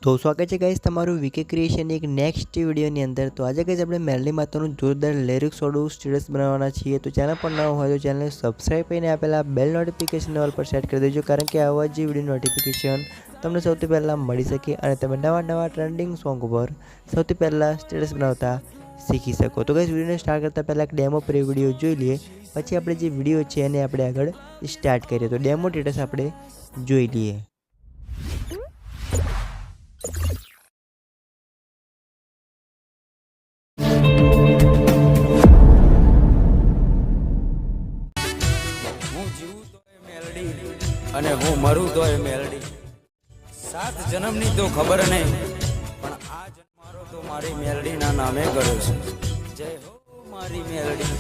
તો સ્વાગત છે ગાઈસ તમારું વીકે ક્રિએશન એક નેક્સ્ટ વિડીયોની અંદર। તો આજે ગાઈસ આપણે મેલડી માતાનું જોરદાર લિરિક્સ વાળું સ્ટેટસ બનાવવાના છીએ। તો ચેનલ પર નવા હોય તો ચેનલને સબસ્ક્રાઇબ કરીને આપેલા બેલ નોટિફિકેશન ઓલ પર સેટ કરી દેજો, કારણ કે આવા જ વિડીયો નોટિફિકેશન તમને સૌથી પહેલાં મળી શકે અને તમે નવા ટ્રેન્ડિંગ સોંગ ઉપર સૌથી પહેલાં સ્ટેટસ બનાવતા શીખી શકો। તો ગાઈસ વિડીયોને સ્ટાર્ટ કરતાં પહેલાં એક ડેમો પ્રી વિડીયો જોઈ લઈએ, પછી આપણે જે વિડીયો છે એને આપણે આગળ સ્ટાર્ટ કરીએ। તો ડેમો સ્ટેટસ આપણે જોઈ લઈએ। અને હું મરું તો એ મેલડી, 7 જન્મની તો ખબર નહીં, પણ આ જન્મ મારો તો મારી મેલડીના નામે કર્યો છે। જય હો મારી મેલડી।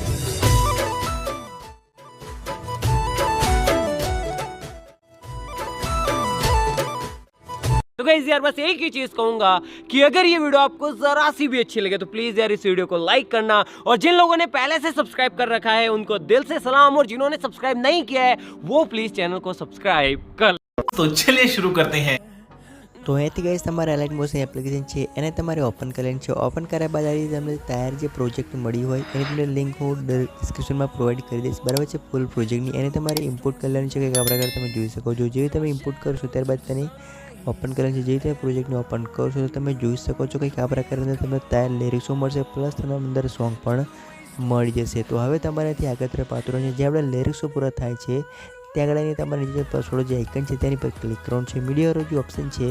तो गाइस यार बस एक ही चीज कहूंगा कि अगर ये वीडियो आपको जरा सी भी अच्छी लगे तो प्लीज यार इस वीडियो को लाइक करना, और जिन लोगों ने पहले से सब्सक्राइब कर रखा है उनको दिल से सलाम, और जिन्होंने सब्सक्राइब नहीं किया है वो प्लीज चैनल को सब्सक्राइब कर। तो चलिए शुरू करते हैं। तो અહીંથી ગાઈસ તમારે એલાઇટ મોશન એપ્લિકેશન છે એને તમારે ઓપન કરવાની છે। ઓપન કર્યા બાદ આવી તમને તૈયાર જે પ્રોજેક્ટ મળી હોય એની તમને લિંક હું ડિસ્ક્રિપ્શનમાં પ્રોવાઈડ કરી દઈશ, બરાબર છે। ફૂલ પ્રોજેક્ટની એને તમારે ઇમ્પોર્ટ કરવાની છે, કંઈક આ પ્રકારે તમે જોઈ શકો છો। જેવી તમે ઇમ્પોર્ટ કરશો ત્યારબાદ તેને ઓપન કરવાની છે। જેવી તમે પ્રોજેક્ટને ઓપન કરશો તો તમે જોઈ શકો છો કંઈક આ પ્રકારે તમને તૈયાર લિરિક્સો મળશે, પ્લસ તમને અંદર સોંગ પણ મળી જશે। તો હવે તમારાથી આગળ તરફ પાત્રો છે જે આપણે લિરિક્સો પૂરા થાય છે ત્યાં આગળ તમારે નીચે પાછળ જે આઇકન છે તેની પર ક્લિક કરવાનું છે। મીડિયાનો જે ઓપ્શન છે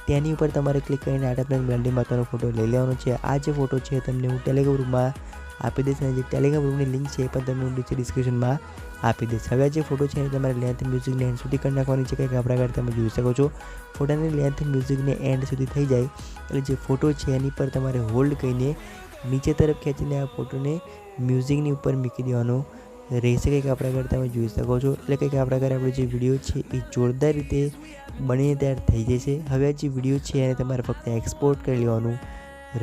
તેની ઉપર તમારે ક્લિક કરીને આ ટાઈપનો મેલડી માતાનો ફોટો લઈ લેવાનો છે। આ જે ફોટો છે તમને હું ટેલિગ્રામ ગ્રુપમાં આપી દઈશ, અને જે ટેલિગ્રામ ગ્રુપની લિંક છે એ પણ તમને હું નીચે ડિસ્ક્રિપ્શનમાં આપી દઈશ। હવે જે ફોટો છે એ તમારે લેન્થ મ્યુઝિકને એન્ડ સુધી કરી નાખવાની છે, કંઈક આ પ્રકારે તમે જોઈ શકો છો। ફોટાની લેન્થ મ્યુઝિકને એન્ડ સુધી થઈ જાય એટલે જે ફોટો છે એની પર તમારે હોલ્ડ કરીને નીચે તરફ ખેંચીને આ ફોટોને મ્યુઝિકની ઉપર મૂકી દેવાનો રહેશે, કંઈક આ પ્રકારે તમે જોઈ શકો છો। એટલે કંઈક આ પ્રકારે આપણો જે વિડીયો છે એ જોરદાર રીતે બનીને તૈયાર થઈ જશે। હવે આ જે વિડીયો છે એને તમારે ફક્ત એક્સપોર્ટ કરી લેવાનું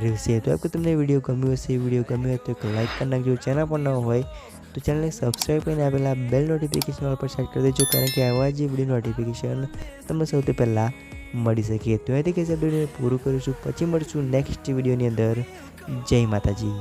રહેશે। તો આપકે તમને વિડીયો ગમ્યો હશે, વિડીયો ગમ્યો હોય તો એક લાઇક કરી નાખજો, ચેનલ પર ન હોય તો ચેનલને સબસ્ક્રાઈબ કરીને આપેલા બેલ નોટિફિકેશન ઓલ પર સેટ કરી દેજો, કારણ કે આવા જે વિડીયો નોટિફિકેશન તમને સૌથી પહેલાં મળી શકે। તો એથી કે વિડીયોને પૂરું કરીશું, પછી મળીશું નેક્સ્ટ વિડીયોની અંદર। જય માતાજી।